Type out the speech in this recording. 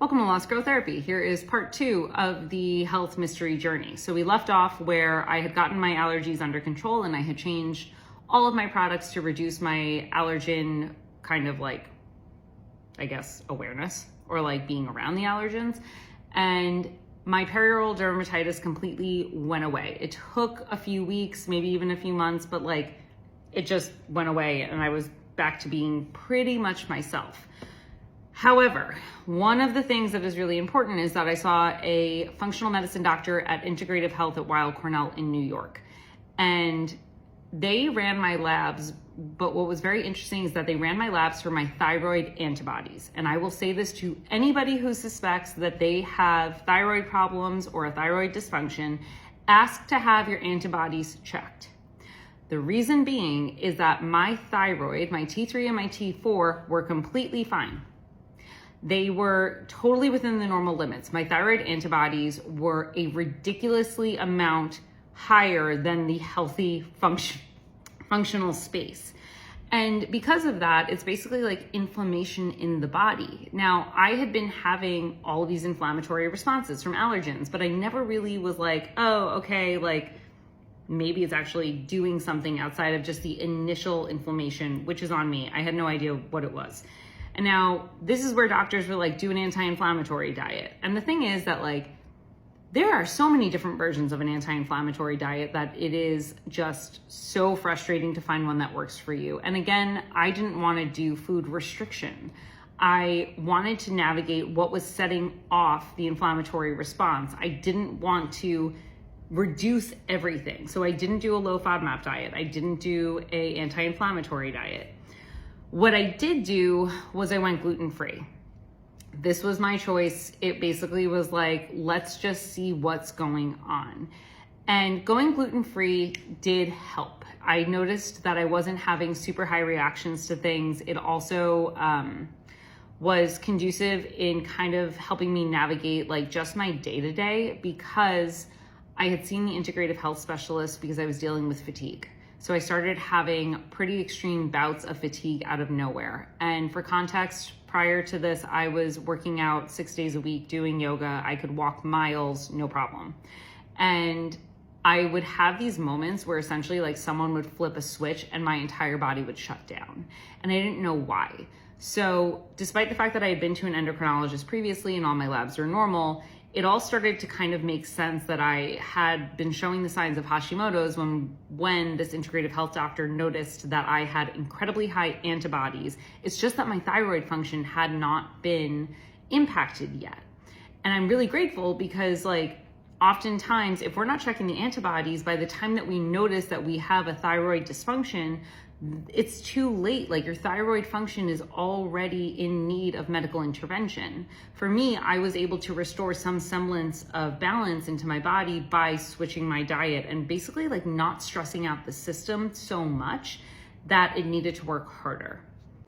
Welcome to Lost Girl Therapy. Here is part 2 of the health mystery journey. So we left off where I had gotten my allergies under control and I had changed all of my products to reduce my allergen kind of like, I guess, awareness or like being around the allergens. And my perioral dermatitis completely went away. It took a few weeks, maybe even a few months, but like it just went away and I was back to being pretty much myself. However, one of the things that is really important is that I saw a functional medicine doctor at Integrative Health at Weill Cornell in New York. And they ran my labs, but what was very interesting is that they ran my labs for my thyroid antibodies. And I will say this to anybody who suspects that they have thyroid problems or a thyroid dysfunction, ask to have your antibodies checked. The reason being is that my thyroid, my T3 and my T4 were completely fine. They were totally within the normal limits. My thyroid antibodies were a ridiculously amount higher than the healthy functional space. And because of that, it's basically like inflammation in the body. Now, I had been having all of these inflammatory responses from allergens, but I never really was like, oh, okay, like maybe it's actually doing something outside of just the initial inflammation, which is on me. I had no idea what it was. And now this is where doctors were like, do an anti-inflammatory diet. And the thing is that like, there are so many different versions of an anti-inflammatory diet that it is just so frustrating to find one that works for you. And again, I didn't want to do food restriction. I wanted to navigate what was setting off the inflammatory response. I didn't want to reduce everything. So I didn't do a low FODMAP diet. I didn't do a anti-inflammatory diet. What I did do was I went gluten-free. This was my choice. It basically was like, let's just see what's going on. And going gluten-free did help. I noticed that I wasn't having super high reactions to things. It also was conducive in kind of helping me navigate like just my day-to-day because I had seen the integrative health specialist because I was dealing with fatigue. So I started having pretty extreme bouts of fatigue out of nowhere. And for context, prior to this, I was working out 6 days a week, doing yoga. I could walk miles, no problem. And I would have these moments where essentially like someone would flip a switch and my entire body would shut down. And I didn't know why. So despite the fact that I had been to an endocrinologist previously and all my labs were normal, it all started to kind of make sense that I had been showing the signs of Hashimoto's when this integrative health doctor noticed that I had incredibly high antibodies. It's just that my thyroid function had not been impacted yet. And I'm really grateful because like oftentimes if we're not checking the antibodies, by the time that we notice that we have a thyroid dysfunction, it's too late. Like your thyroid function is already in need of medical intervention. For me, I was able to restore some semblance of balance into my body by switching my diet and basically like not stressing out the system so much that it needed to work harder.